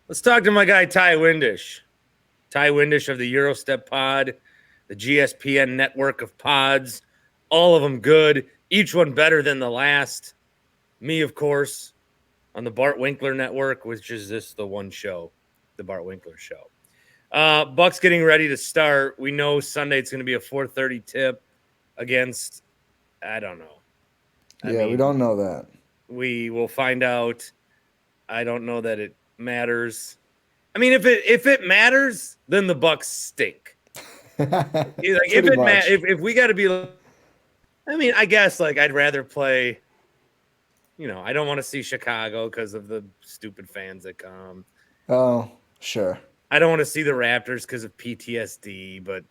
Let's talk to my guy Ty Windisch. Ty Windisch of the Eurostep Pod, the GSPN network of pods. All of them good, each one better than the last. Me, of course, on the Bart Winkler network, which is the one show, the Bart Winkler show. Bucks getting ready to start. We know Sunday it's going to be a 4:30 tip against, I don't know. We don't know that. We will find out. I don't know that it matters. I mean, if it matters, then the Bucks stink. If we got to be, I mean, I guess I'd rather play. I don't want to see Chicago because of the stupid fans that come. Oh, sure. I don't want to see the Raptors because of PTSD, but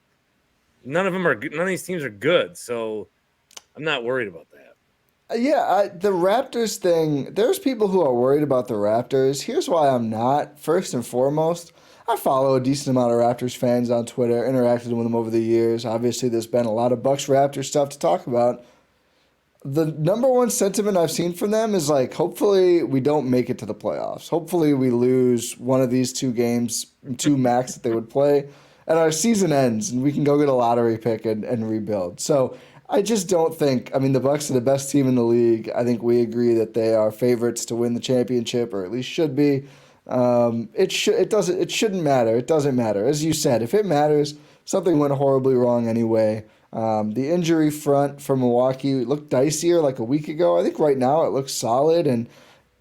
none of these teams are good, so I'm not worried about that. The Raptors thing, there's people who are worried about the Raptors. Here's why I'm not. First and foremost, I follow a decent amount of Raptors fans on Twitter, interacted with them over the years. Obviously, there's been a lot of Bucks Raptors stuff to talk about. The number one sentiment I've seen from them is hopefully we don't make it to the playoffs. Hopefully we lose one of these two games, two max that they would play, and our season ends and we can go get a lottery pick and rebuild. So I just don't think. I mean, the Bucks are the best team in the league. I think we agree that they are favorites to win the championship, or at least should be. It shouldn't matter. It doesn't matter. As you said, if it matters, something went horribly wrong anyway. The injury front for Milwaukee looked dicier like a week ago. I think right now it looks solid. And,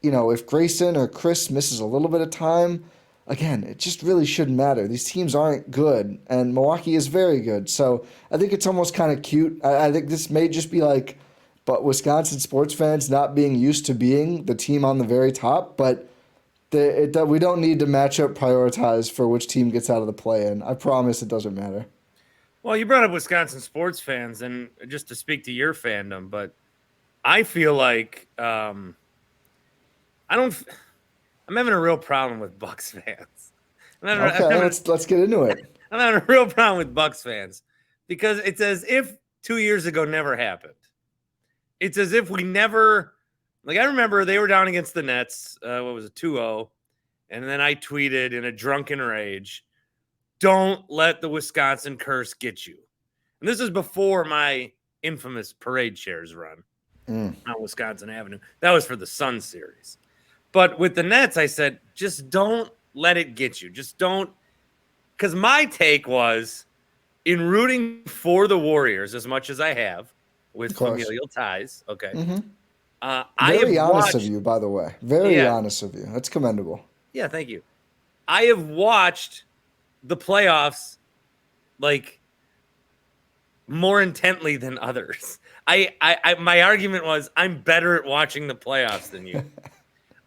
if Grayson or Chris misses a little bit of time, again, it just really shouldn't matter. These teams aren't good, and Milwaukee is very good. So I think it's almost kind of cute. I think this may just be but Wisconsin sports fans not being used to being the team on the very top. But we don't need to match up prioritize for which team gets out of the play-in. I promise it doesn't matter. Well, you brought up Wisconsin sports fans, and just to speak to your fandom, but I feel like I'm having a real problem with Bucks fans. Let's get into it. I'm having a real problem with Bucks fans because it's as if 2 years ago never happened. It's as if we never, I remember they were down against the Nets. What was it, 2-0? And then I tweeted in a drunken rage, "Don't let the Wisconsin curse get you." And this is before my infamous parade chairs run on Wisconsin Avenue. That was for the Sun series. But with the Nets, I said, just don't let it get you. Just don't. Because my take was, in rooting for the Warriors as much as I have with familial ties, okay. Mm-hmm. Very honest of you, by the way. Very honest of you. That's commendable. Yeah, thank you. I have watched the playoffs more intently than others. My argument was I'm better at watching the playoffs than you.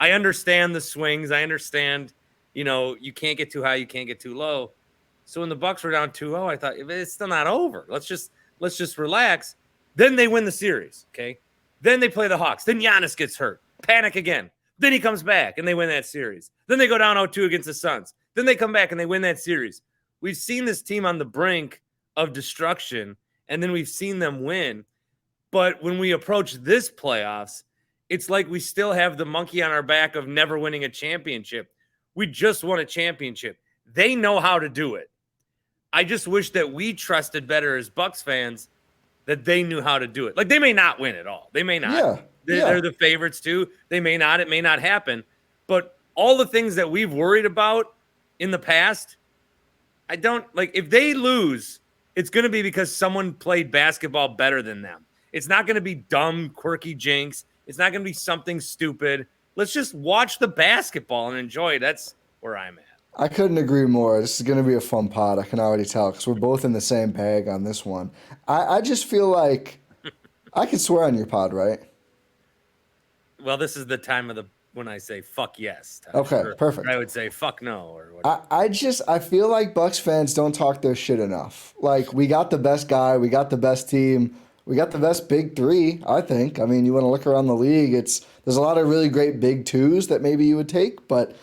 I understand the swings. I understand, you can't get too high, you can't get too low. So when the Bucks were down 2-0, I thought it's still not over. Let's just relax. Then they win the series, okay? Then they play the Hawks. Then Giannis gets hurt. Panic again. Then he comes back and they win that series. Then they go down 0-2 against the Suns. Then they come back and they win that series. We've seen this team on the brink of destruction, and then we've seen them win. But when we approach this playoffs, it's like we still have the monkey on our back of never winning a championship. We just won a championship. They know how to do it. I just wish that we trusted better as Bucks fans that they knew how to do it. They may not win at all. They may not. Yeah. They're the favorites too. They may not. It may not happen. But all the things that we've worried about in the past, I don't if they lose, it's going to be because someone played basketball better than them. It's not going to be dumb, quirky jinx. It's not going to be something stupid. Let's just watch the basketball and enjoy it. That's where I'm at. I couldn't agree more. This is going to be a fun pod. I can already tell because we're both in the same bag on this one. I just feel like I could swear on your pod, right? Well, this is the time of when I say fuck yes. Okay, perfect. I would say fuck no or whatever. I feel like Bucks fans don't talk their shit enough. We got the best guy. We got the best team. we got the best big three, I think. I mean, you want to look around the league, there's a lot of really great big twos that maybe you would take, but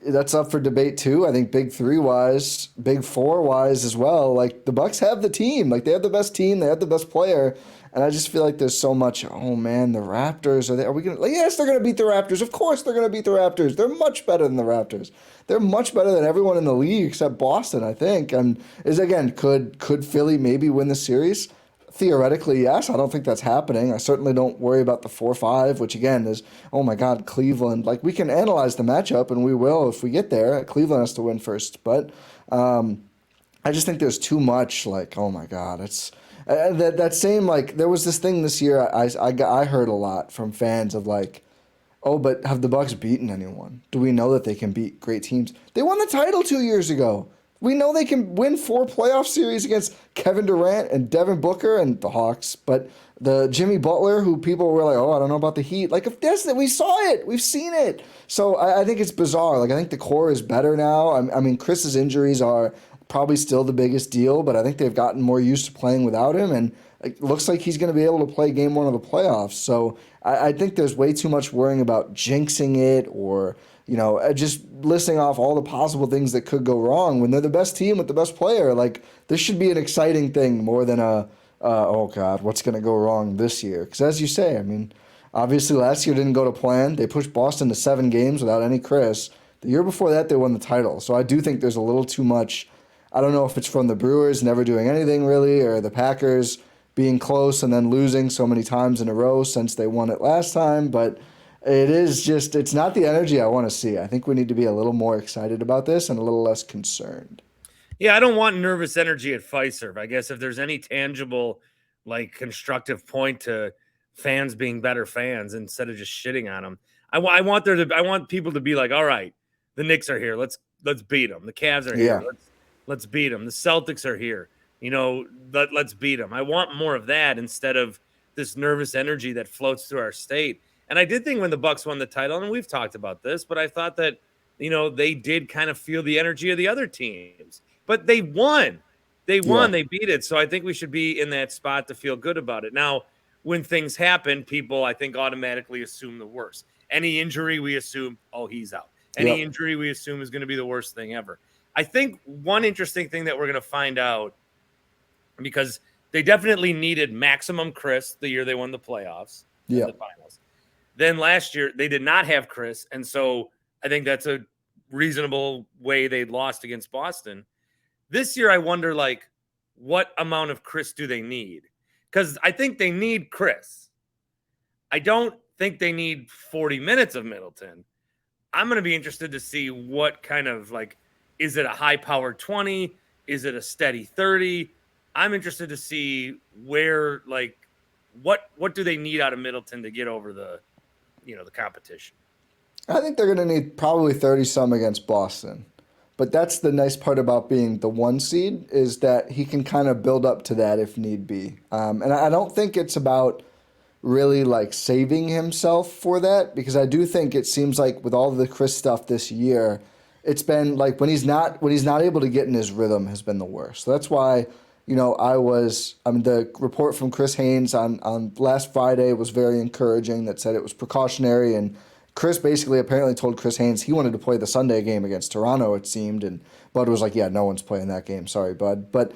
that's up for debate too. I think big three wise, big four wise as well. Like the Bucks have the team, like they have the best team, they have the best player, and I just feel like there's so much. Oh man, the Raptors are we gonna? Like, yes, they're gonna beat the Raptors. Of course, they're gonna beat the Raptors. They're much better than the Raptors. They're much better than everyone in the league except Boston, I think. And is again, could Philly maybe win the series? Theoretically, yes. I don't think that's happening. I certainly don't worry about the 4-5, which again is, oh my God, Cleveland. Like we can analyze the matchup, and we will if we get there. Cleveland has to win first, but I just think there's too much. Like, oh my God, it's that same like there was this thing this year. I heard a lot from fans of like, oh, but have the Bucks beaten anyone? Do we know that they can beat great teams? They won the title 2 years ago. We know they can win 4 playoff series against Kevin Durant and Devin Booker and the Hawks, but the Jimmy Butler, who people were like, oh, I don't know about the Heat. Like, if that's that, we saw it, we've seen it. So I think it's bizarre. Like, I think the core is better now. I mean, Chris's injuries are probably still the biggest deal, but I think they've gotten more used to playing without him, and it looks like he's going to be able to play game one of the playoffs. So I think there's way too much worrying about jinxing it or just listing off all the possible things that could go wrong when they're the best team with the best player. Like, this should be an exciting thing more than oh God, what's going to go wrong this year? Because as you say, I mean, obviously last year didn't go to plan. They pushed Boston to 7 games without any Chris. The year before that, they won the title. So I do think there's a little too much. I don't know if it's from the Brewers never doing anything really, or the Packers being close and then losing so many times in a row since they won it last time, but it's not the energy I want to see. I think we need to be a little more excited about this and a little less concerned. Yeah, I don't want nervous energy at Fiserv. I guess if there's any tangible, like constructive point to fans being better fans instead of just shitting on them, I want people to be like, all right, the Knicks are here. Let's beat them. The Cavs are here. Yeah. Let's beat them. The Celtics are here. Let's beat them. I want more of that instead of this nervous energy that floats through our state. And I did think when the Bucks won the title, and we've talked about this, but I thought that, they did kind of feel the energy of the other teams. But they won. They won. Yeah. They beat it. So I think we should be in that spot to feel good about it. Now, when things happen, people, I think, automatically assume the worst. Any injury, we assume, oh, he's out. Any injury, we assume, is going to be the worst thing ever. I think one interesting thing that we're going to find out, because they definitely needed maximum Chris the year they won the playoffs, the finals. Then last year, they did not have Chris, and so I think that's a reasonable way they lost against Boston. This year, I wonder, like, what amount of Chris do they need? Because I think they need Chris. I don't think they need 40 minutes of Middleton. I'm going to be interested to see what kind of, like, is it a high-powered 20? Is it a steady 30? I'm interested to see where, like, what do they need out of Middleton to get over the competition. I think they're going to need probably 30-some against Boston. But that's the nice part about being the 1 seed is that he can kind of build up to that if need be. And I don't think it's about really like saving himself for that, because I do think it seems like with all the Chris stuff this year, it's been like when he's not able to get in his rhythm has been the worst. So that's why, the report from Chris Haynes on last Friday was very encouraging that said it was precautionary, and Chris basically apparently told Chris Haynes he wanted to play the Sunday game against Toronto, it seemed, and Bud was like, yeah, no one's playing that game. Sorry, Bud. But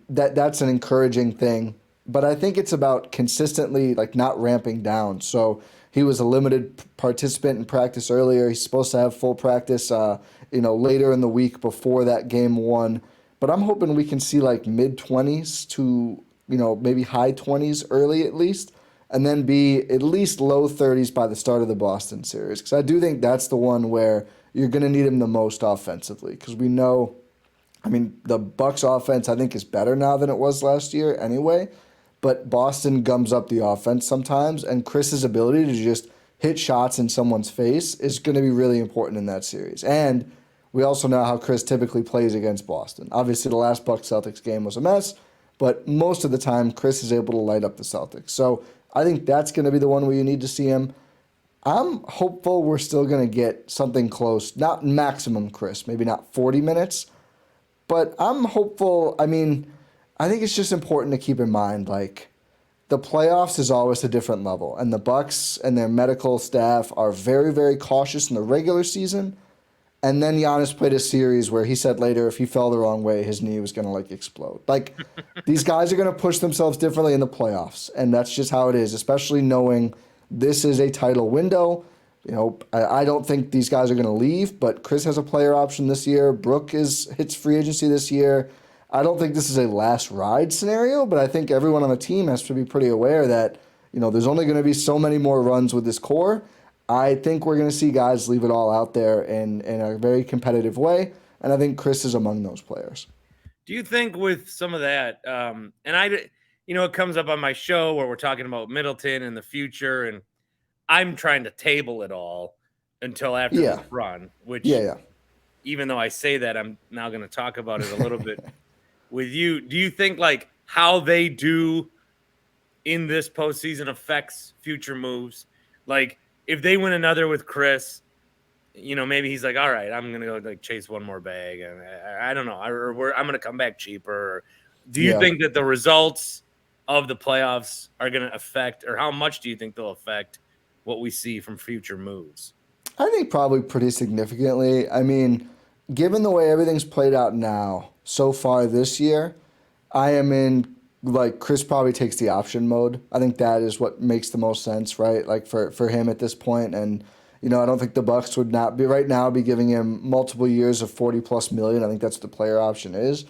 that's an encouraging thing. But I think it's about consistently like not ramping down. So he was a limited participant in practice earlier. He's supposed to have full practice later in the week before that game 1. But I'm hoping we can see like mid-20s to maybe high 20s early at least, and then be at least low 30s by the start of the Boston series. Because I do think that's the one where you're going to need him the most offensively. Because we know, the Bucks offense I think is better now than it was last year anyway. But Boston gums up the offense sometimes. And Chris's ability to just hit shots in someone's face is going to be really important in that series. And we also know how Chris typically plays against Boston. Obviously, the last Bucks-Celtics game was a mess. But most of the time, Chris is able to light up the Celtics. So I think that's going to be the one where you need to see him. I'm hopeful we're still going to get something close, not maximum Chris, maybe not 40 minutes, but I'm hopeful. I think it's just important to keep in mind, like, the playoffs is always a different level, and the Bucks and their medical staff are very, very cautious in the regular season. And then Giannis played a series where he said later if he fell the wrong way, his knee was going to like explode. Like these guys are going to push themselves differently in the playoffs, and that's just how it is, especially knowing this is a title window. I don't think these guys are going to leave, but Chris has a player option this year. Brooke hits free agency this year. I don't think this is a last ride scenario, but I think everyone on the team has to be pretty aware that, there's only going to be so many more runs with this core. I think we're going to see guys leave it all out there in a very competitive way, and I think Chris is among those players. Do you think with some of that, it comes up on my show where we're talking about Middleton and the future, and I'm trying to table it all until after this run, which even though I say that, I'm now going to talk about it a little bit with you. Do you think like how they do in this postseason affects future moves? Like if they win another with Chris, maybe he's like, all right, I'm going to go like chase one more bag. And I don't know. I'm going to come back cheaper. Do you think that the results of the playoffs are going to affect, or how much do you think they'll affect what we see from future moves? I think probably pretty significantly. I mean, given the way everything's played out now so far this year, I am in like Chris probably takes the option mode. I think that is what makes the most sense, right? Like for him at this point. And, I don't think the Bucks would not be right now be giving him multiple years of 40+ million. I think that's what the player option is.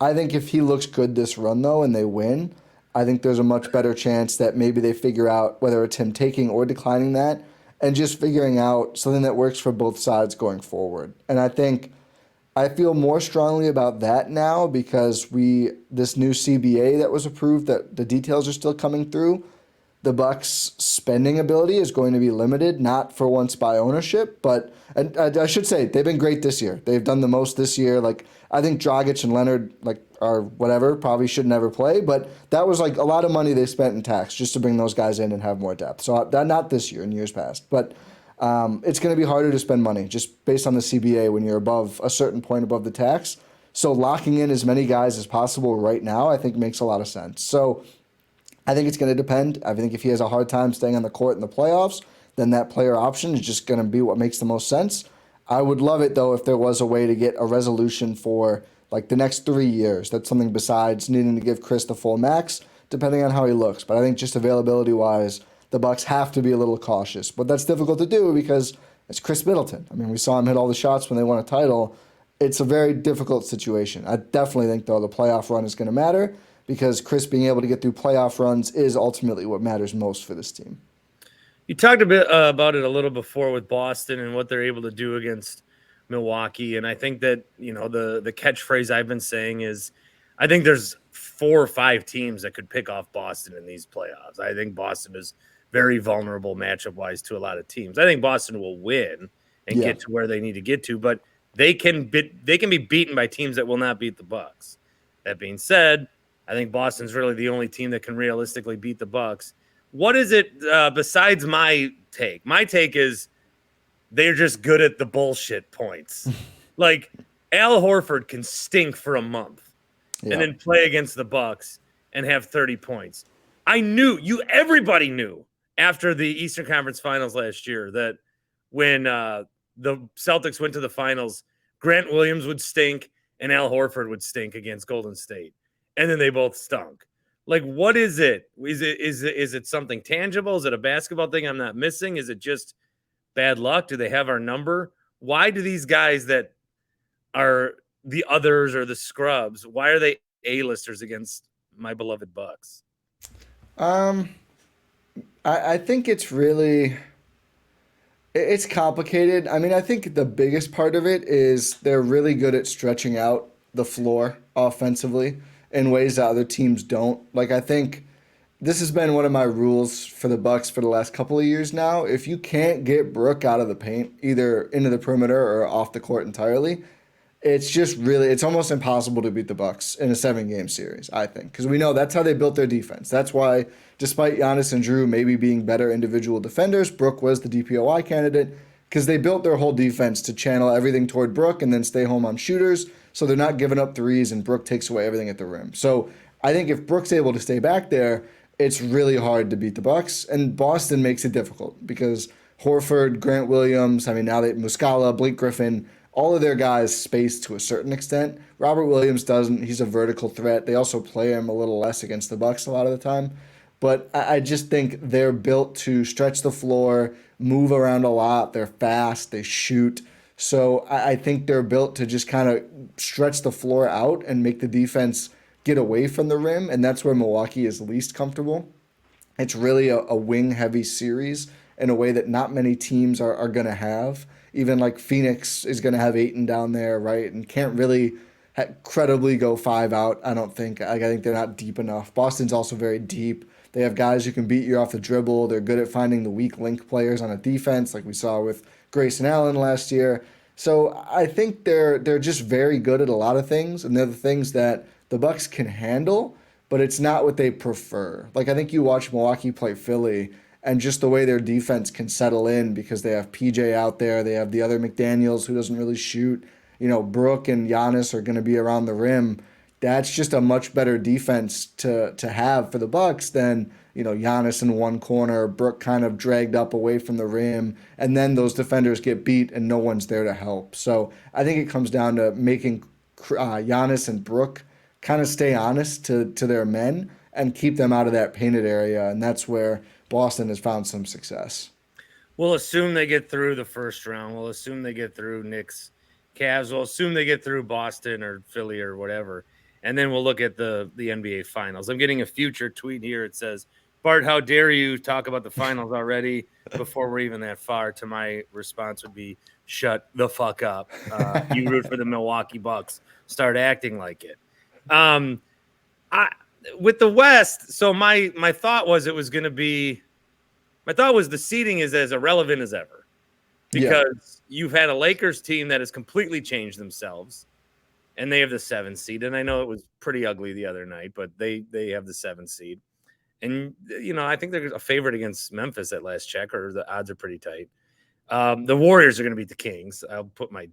I think if he looks good this run though and they win, I think there's a much better chance that maybe they figure out whether it's him taking or declining that and just figuring out something that works for both sides going forward. And I feel more strongly about that now because this new CBA that was approved, that the details are still coming through. The Bucks' spending ability is going to be limited, not for once by ownership, but and I should say they've been great this year. They've done the most this year. Like I think Dragic and Leonard are whatever, probably should never play, but that was like a lot of money they spent in tax just to bring those guys in and have more depth. So that not this year, in years past, but it's going to be harder to spend money just based on the CBA when you're above a certain point above the tax. So locking in as many guys as possible right now, I think makes a lot of sense. So I think it's going to depend. I think if he has a hard time staying on the court in the playoffs, then that player option is just going to be what makes the most sense. I would love it, though, if there was a way to get a resolution for like the next 3 years. That's something besides needing to give Chris the full max, depending on how he looks. But I think just availability-wise, the Bucks have to be a little cautious. But that's difficult to do because it's Chris Middleton. I mean, we saw him hit all the shots when they won a title. It's a very difficult situation. I definitely think, though, the playoff run is going to matter because Chris being able to get through playoff runs is ultimately what matters most for this team. You talked a bit about it a little before with Boston and what they're able to do against Milwaukee. And I think that, the catchphrase I've been saying is I think there's 4 or 5 teams that could pick off Boston in these playoffs. I think Boston is very vulnerable matchup-wise to a lot of teams. I think Boston will win and get to where they need to get to, but they can be beaten by teams that will not beat the Bucks. That being said, I think Boston's really the only team that can realistically beat the Bucks. What is it besides my take? My take is they're just good at the bullshit points. Like Al Horford can stink for a month and then play against the Bucks and have 30 points. Everybody knew after the Eastern Conference Finals last year that when the Celtics went to the finals, Grant Williams would stink and Al Horford would stink against Golden State. And then they both stunk. Like, what is it? Is it something tangible? Is it a basketball thing I'm not missing? Is it just bad luck? Do they have our number? Why do these guys that are the others or the scrubs, why are they A-listers against my beloved Bucks? I think it's complicated. I mean, I think the biggest part of it is they're really good at stretching out the floor offensively in ways that other teams don't. Like, I think this has been one of my rules for the Bucks for the last couple of years now. If you can't get Brooke out of the paint, either into the perimeter or off the court entirely, it's almost impossible to beat the Bucks in a 7-game series, I think. Because we know that's how they built their defense. That's why, despite Giannis and Drew maybe being better individual defenders, Brooke was the DPOY candidate because they built their whole defense to channel everything toward Brooke and then stay home on shooters. So they're not giving up threes, and Brooke takes away everything at the rim. So I think if Brooke's able to stay back there, it's really hard to beat the Bucks, and Boston makes it difficult because Horford, Grant Williams, I mean now they Muscala, Blake Griffin, all of their guys space to a certain extent. Robert Williams doesn't. He's a vertical threat. They also play him a little less against the Bucks a lot of the time. But I just think they're built to stretch the floor, move around a lot. They're fast. They shoot. So I think they're built to just kind of stretch the floor out and make the defense get away from the rim. And that's where Milwaukee is least comfortable. It's really a wing heavy series in a way that not many teams are going to have. Even like Phoenix is going to have Ayton down there, right? And can't really credibly go 5 out, I don't think. I think they're not deep enough. Boston's also very deep. They have guys who can beat you off the dribble. They're good at finding the weak link players on a defense, like we saw with Grayson Allen last year. So I think they're just very good at a lot of things, and they're the things that the Bucks can handle, but it's not what they prefer. Like I think you watch Milwaukee play Philly, and just the way their defense can settle in because they have PJ out there, they have the other McDaniels who doesn't really shoot. You know, Brooke and Giannis are going to be around the rim. That's just a much better defense to have for the Bucks than, you know, Giannis in one corner, Brooke kind of dragged up away from the rim, and then those defenders get beat and no one's there to help. So I think it comes down to making Giannis and Brooke kind of stay honest to their men and keep them out of that painted area, and that's where Boston has found some success. We'll assume they get through the first round. We'll assume they get through Knicks, Cavs. We'll assume they get through Boston or Philly or whatever. And then we'll look at the NBA Finals. I'm getting a future tweet here. It says, Bart, how dare you talk about the finals already before we're even that far? To my response would be, shut the fuck up. You root for the Milwaukee Bucks. Start acting like it. With the West, so my thought was it was going to be – my thought was the seeding is as irrelevant as ever because you've had a Lakers team that has completely changed themselves. And they have the 7th seed. And I know it was pretty ugly the other night, but they have the 7th seed. And, you know, I think they're a favorite against Memphis at last check, or the odds are pretty tight. The Warriors are going to beat the Kings. I'll put my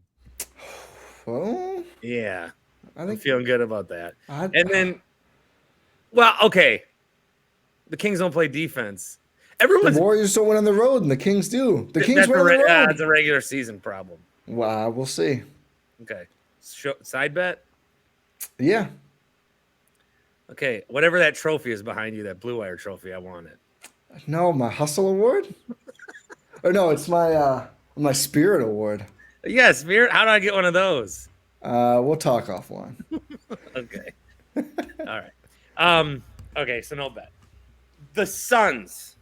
– Well, yeah. I'm feeling good about that. And then – well, okay. The Kings don't play defense. The Warriors don't win on the road, and the Kings do. The Kings win on the road. That's a regular season problem. Wow, we'll see. Okay. Side bet? Yeah. Okay. Whatever that trophy is behind you, that Blue Wire trophy, I want it. No, my Hustle Award? Or no, it's my Spirit Award. Yeah, Spirit. How do I get one of those? We'll talk offline. Okay. All right. Okay, so no bet. The Suns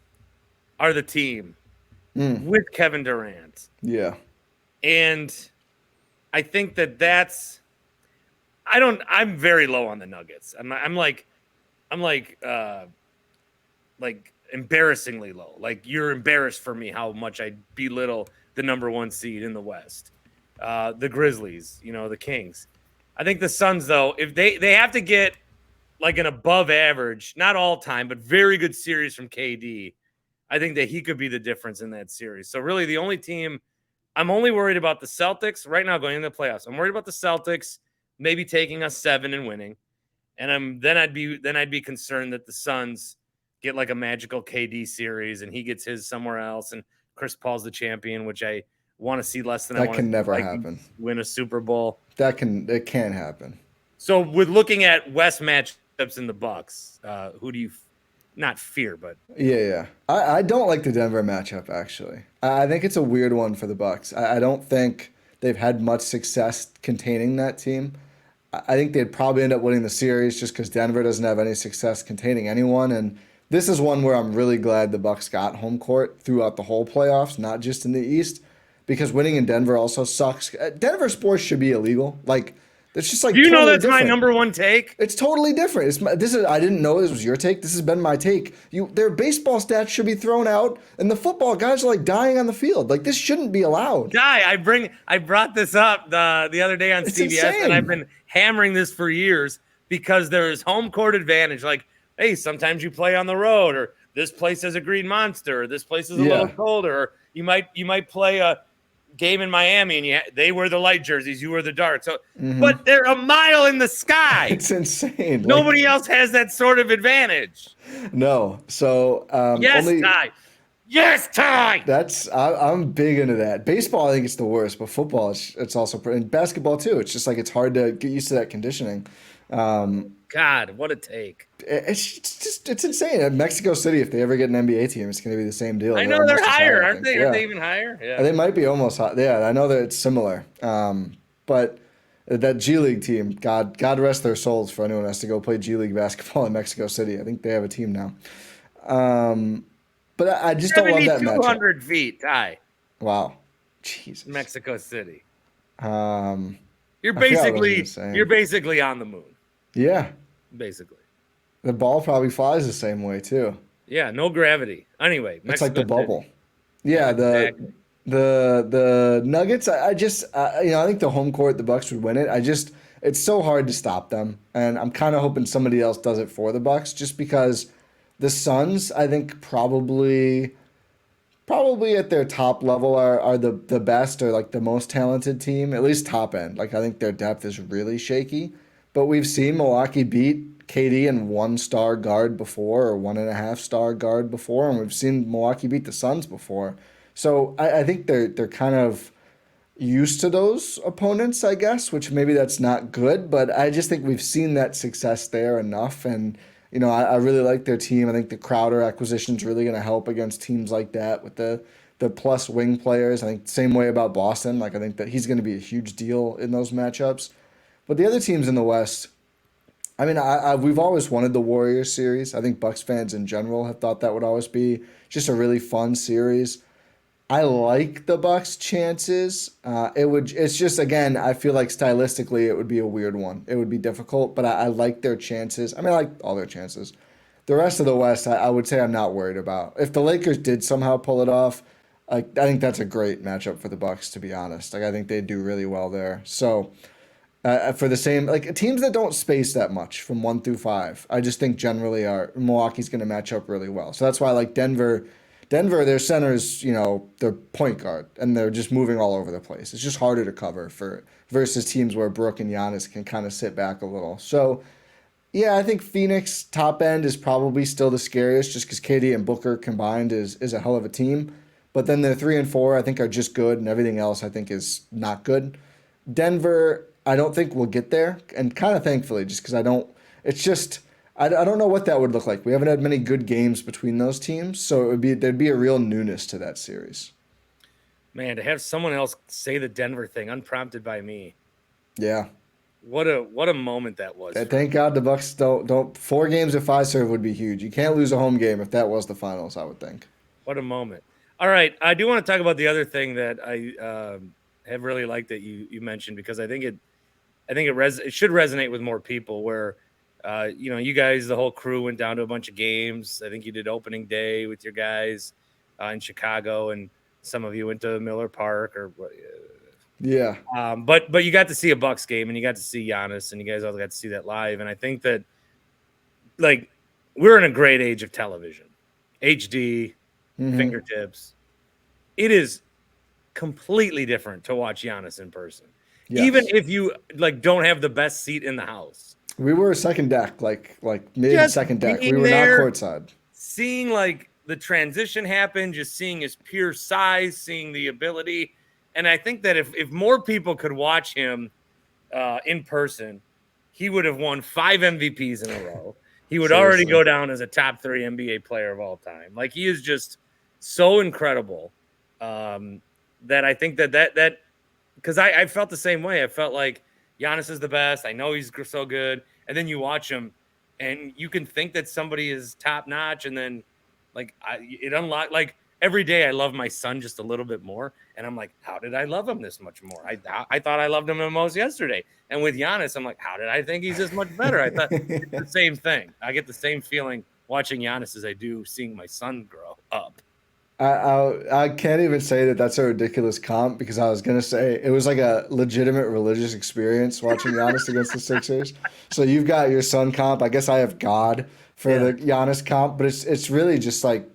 are the team with Kevin Durant. Yeah. And I think that's I'm very low on the Nuggets. I'm like embarrassingly low. Like you're embarrassed for me how much I belittle the number 1 seed in the West. The Grizzlies, you know, the Kings. I think the Suns though, if they have to get like an above average, not all time, but very good series from KD, I think that he could be the difference in that series. So really the only team I'm only worried about the Celtics right now going into the playoffs. I'm worried about the Celtics maybe taking us 7 and winning. And then I'd be concerned that the Suns get like a magical KD series and he gets his somewhere else and Chris Paul's the champion, which I want to see less than I want to see. That can never happen. Win a Super Bowl. It can happen. So with looking at West matchups in the Bucks, who do you not fear, but yeah. I don't like the Denver matchup actually. I think it's a weird one for the Bucks. I don't think they've had much success containing that team. I think they'd probably end up winning the series just because Denver doesn't have any success containing anyone. And this is one where I'm really glad the Bucks got home court throughout the whole playoffs, not just in the East, because winning in Denver also sucks. Denver sports should be illegal. Like, it's just like. Do you totally know that's different. my number 1 take? It's totally different. I didn't know this was your take. This has been my take. Their baseball stats should be thrown out, and the football guys are like dying on the field. Like this shouldn't be allowed. I brought this up the other day on CBS, insane. and I've been hammering this for years because there is home court advantage. Like, hey, sometimes you play on the road, or this place has a green monster, or this place is a little colder, or you might play game in Miami, and they were the light jerseys, you were the dark. So, Mm-hmm. but they're a mile in the sky. It's insane. Nobody else has that sort of advantage. No. So Yes, Ty. Yes, Ty. I'm big into that. Baseball, I think it's the worst, but football, it's also and basketball too. It's just like it's hard to get used to that conditioning. God, what a take! It's insane. At Mexico City, if they ever get an NBA team, it's going to be the same deal. I know they're higher, aren't they? Yeah. Aren't they even higher? Yeah, they might be almost high. Yeah, I know that it's similar. But that G League team, God rest their souls for anyone who has to go play G League basketball in Mexico City. I think they have a team now. But I just don't love that matchup. 200 feet, Ty. Wow, Jesus. Mexico City. You're basically on the moon. Yeah. Basically. The ball probably flies the same way too. Yeah, no gravity. Anyway, it's like the bubble. City. Yeah, exactly. the Nuggets. I think the home court, the Bucks would win it. It's so hard to stop them, and I'm kind of hoping somebody else does it for the Bucks, just because the Suns, I think probably at their top level are the best or like the most talented team, at least top end. Like I think their depth is really shaky, but we've seen Milwaukee beat KD and 1-star guard before or 1.5-star guard before, and we've seen Milwaukee beat the Suns before. So I think they're kind of used to those opponents, I guess, which maybe that's not good, but I just think we've seen that success there enough. And, I really like their team. I think the Crowder acquisition is really going to help against teams like that with the plus wing players. I think same way about Boston. Like I think that he's going to be a huge deal in those matchups. But the other teams in the West, I mean, we've always wanted the Warriors series. I think Bucks fans in general have thought that would always be just a really fun series. I like the Bucks' chances. It's just, again, I feel like stylistically it would be a weird one. It would be difficult, but I like their chances. I mean, I like all their chances. The rest of the West, I would say I'm not worried about. If the Lakers did somehow pull it off, I think that's a great matchup for the Bucks, to be honest. Like I think they do really well there. So for the same, like teams that don't space that much from 1 through 5, I just think generally Milwaukee's going to match up really well. So that's why I like Denver. Their center is, their point guard, and they're just moving all over the place. It's just harder to cover versus teams where Brook and Giannis can kind of sit back a little. So, yeah, I think Phoenix top end is probably still the scariest, just because KD and Booker combined is a hell of a team. But then their 3 and 4, I think, are just good, and everything else I think is not good. Denver, I don't think will get there, and kind of thankfully, just because I don't know what that would look like. We haven't had many good games between those teams, so there'd be a real newness to that series. Man, to have someone else say the Denver thing unprompted by me. Yeah. What a moment that was. Thank God the Bucks don't 4 games at Fiserv would be huge. You can't lose a home game if that was the finals, I would think. What a moment. All right, I do want to talk about the other thing that I have really liked that you mentioned, because I think it should resonate with more people, where you guys, the whole crew, went down to a bunch of games. I think you did opening day with your guys in Chicago, and some of you went to Miller Park yeah. But you got to see a Bucks game, and you got to see Giannis, and you guys all got to see that live. And I think that, like, we're in a great age of television, HD, fingertips. It is completely different to watch Giannis in person, even if you don't have the best seat in the house. We were second deck, like maybe second deck. We were not courtside. Seeing the transition happen, just seeing his pure size, seeing the ability. And I think that if more people could watch him in person, he would have won 5 MVPs in a row. He would already go down as a top 3 NBA player of all time. Like, he is just so incredible that I think that because I felt the same way. I felt like Giannis is the best. I know he's so good. And then you watch him, and you can think that somebody is top notch, and then it unlocks. Like, every day I love my son just a little bit more, and I'm like, how did I love him this much more? I thought I loved him the most yesterday. And with Giannis, I'm like, how did I think he's this much better? I thought it's the same thing. I get the same feeling watching Giannis as I do seeing my son grow up. I can't even say that that's a ridiculous comp, because I was going to say it was like a legitimate religious experience watching Giannis against the Sixers. So you've got your son comp. I guess I have God for the Giannis comp, but it's really just like,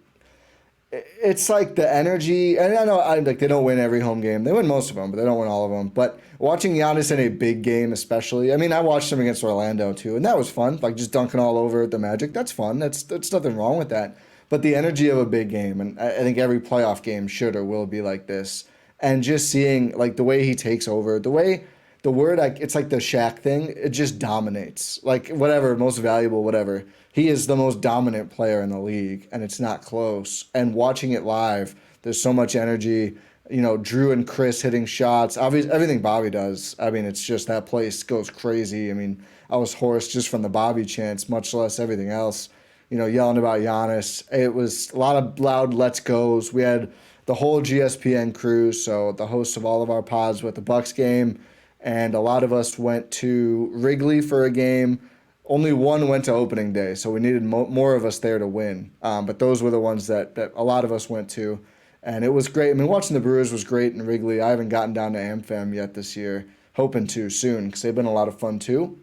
it's like the energy, and I know like they don't win every home game. They win most of them, but they don't win all of them. But watching Giannis in a big game, especially, I mean, I watched him against Orlando too, and that was fun. Like just dunking all over the Magic, that's fun. That's nothing wrong with that. But the energy of a big game, and I think every playoff game should or will be like this. And just seeing like the way he takes over, the way the word like it's like the Shaq thing, it just dominates. Like whatever, most valuable, whatever. He is the most dominant player in the league, and it's not close. And watching it live, there's so much energy. You know, Drew and Chris hitting shots. Obviously, everything Bobby does. I mean, it's just that place goes crazy. I mean, I was hoarse just from the Bobby chants, much less everything else. You know, yelling about Giannis. It was a lot of loud "Let's goes." We had the whole GSPN crew, so the hosts of all of our pods with the Bucks game, and a lot of us went to Wrigley for a game. Only one went to opening day, so we needed more of us there to win. But those were the ones that a lot of us went to, and it was great. I mean, watching the Brewers was great in Wrigley. I haven't gotten down to AmFam yet this year, hoping to soon because they've been a lot of fun too.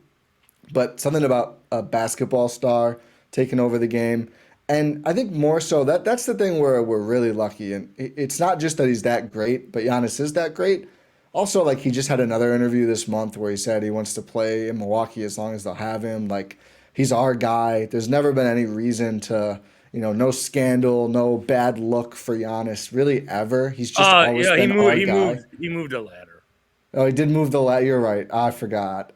But something about a basketball star taking over the game. And I think more so that's the thing where we're really lucky. And it's not just that he's that great, but Giannis is that great. Also, like he just had another interview this month where he said he wants to play in Milwaukee as long as they'll have him. Like he's our guy. There's never been any reason to, no scandal, no bad look for Giannis really ever. He's just always Yeah, he been moved. our He guy. moved. He moved a ladder, Oh, he did move the lat. You're right. I forgot.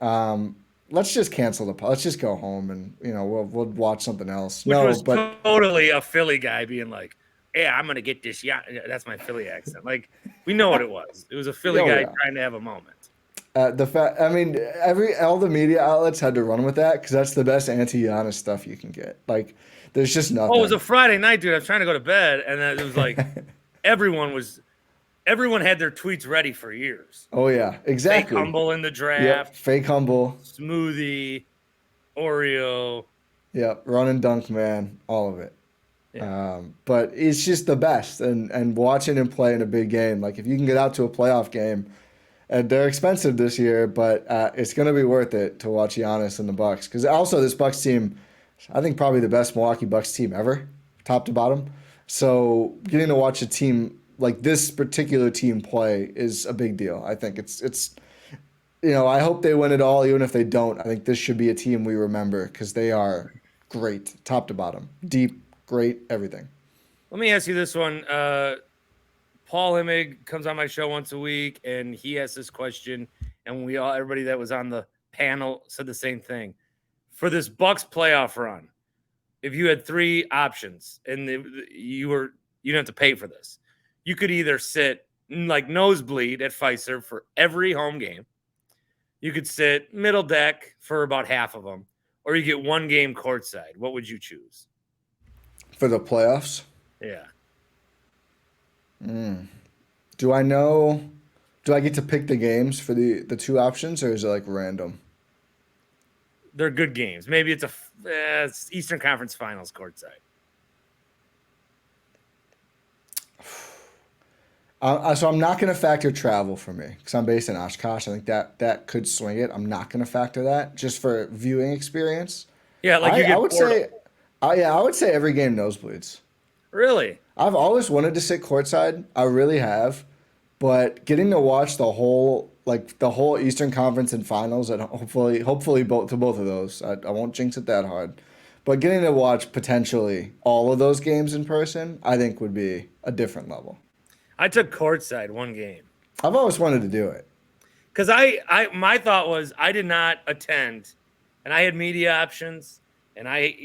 Let's just cancel let's just go home and we'll watch something else. which No, was but totally a Philly guy being like, "Yeah, I'm gonna get this." Yeah, that's my Philly accent. Like we know what it was. It was a Philly oh guy yeah. trying to have a moment. The fact, I mean, all the media outlets had to run with that because that's the best anti-Giannis stuff you can get. Like, there's just Oh, it was nothing. a Friday night, dude. I was trying to go to bed, and then it was like everyone was everyone had their tweets ready for years. Oh yeah, Fake exactly. humble in the Yep, draft, fake humble. smoothie, Oreo. Yep, run and dunk, man, all of it. Yeah. But it's just the best, and watching him play in a big game, like if you can get out to a playoff game, and they're expensive this year, but it's going to be worth it to watch Giannis and the Bucks because also this Bucks team, I think probably the best Milwaukee Bucks team ever, top to bottom. So getting to watch a team like this particular team play is a big deal. I think it's I hope they win it all, even if they don't. I think this should be a team we remember because they are great, top to bottom, deep, great, everything. Let me ask you this one. Paul Hemig comes on my show once a week, and he asked this question, and everybody that was on the panel said the same thing. For this Bucks playoff run, if you had three options, and you didn't have to pay for this, you could either sit like nosebleed at Pfizer for every home game, you could sit middle deck for about half of them, or you get one game courtside. What would you choose? For the playoffs, Yeah. do I know? Do I get to pick the games for the two options, or is it like random? They're good games. Maybe it's Eastern Conference Finals courtside. So I'm not going to factor travel for me because I'm based in Oshkosh. I think that could swing it. I'm not going to factor that just for viewing experience. Yeah, like you I get would bored. say, yeah, I would say every game nosebleeds. Really? I've always wanted to sit courtside. I really have, but getting to watch the whole Eastern Conference and Finals, and hopefully both of those. I won't jinx it that hard, but getting to watch potentially all of those games in person, I think would be a different level. I took courtside one game I've always wanted to do it. because my thought was I did not attend, and I had media options, and I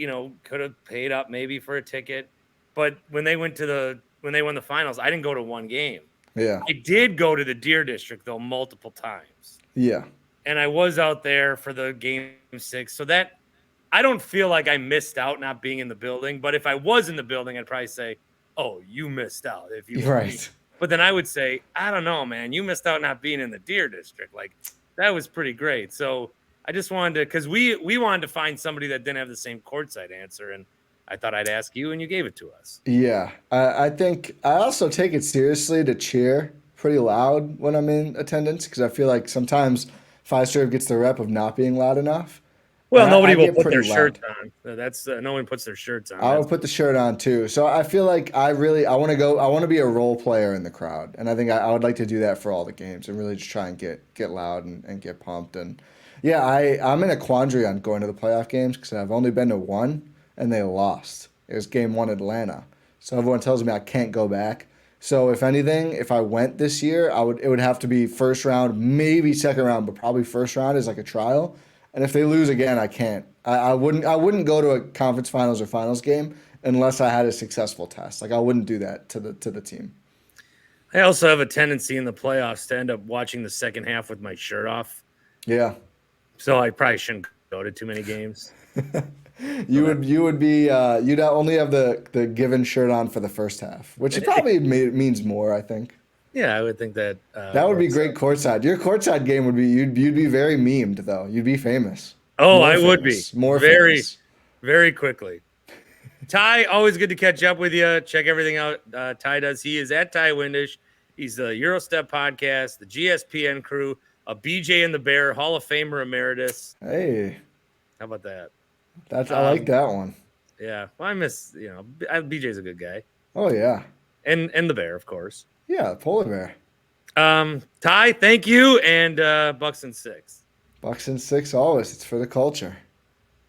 could have paid up maybe for a ticket, but when they won the finals, I didn't go to one game. Yeah, I did go to the Deer District though multiple times, yeah, and I was out there for the game 6. So that I don't feel like I missed out not being in the building. But if I was in the building, I'd probably say, "Oh, you missed out." If you were me. right. But then I would say, "I don't know, man. You missed out not being in the Deer District. Like that was pretty great." So I just wanted to, because we wanted to find somebody that didn't have the same courtside answer, and I thought I'd ask you, and you gave it to us. Yeah, I think I also take it seriously to cheer pretty loud when I'm in attendance because I feel like sometimes Fiserv gets the rep of not being loud enough. Well, And nobody I will get put pretty their loud. shirts on. That's no one puts their shirts on. I That's would put the shirt on too. So I feel like I want to go. I want to be a role player in the crowd, and I think I would like to do that for all the games and really just try and get loud and get pumped. And yeah, I'm in a quandary on going to the playoff games because I've only been to one and they lost. It was game one Atlanta, so everyone tells me I can't go back. So if anything, if I went this year, it would have to be first round, maybe second round, but probably first round is like a trial. And if they lose again, I can't. I wouldn't go to a conference finals or finals game unless I had a successful test. Like I wouldn't do that to the team. I also have a tendency in the playoffs to end up watching the second half with my shirt off. Yeah. So I probably shouldn't go to too many games. You would be you'd only have the given shirt on for the first half, which probably means more, I think. Yeah, I would think that That would be works great out. courtside. Your courtside game would be you'd be very memed though. You'd be famous. Oh, More I would be famous. More very, famous. very quickly. Ty, always good to catch up with you. Check everything out. Ty does. He is at Ty Windish. He's the Eurostep podcast, the GSPN crew, a BJ and the Bear Hall of Famer emeritus. Hey, How about that? I like that one. Yeah. Well, I miss BJ's a good guy, Oh yeah. and the Bear, of course. Yeah, polar bear. Ty, thank you, and Bucks and 6. Bucks and 6 always. It's for the culture.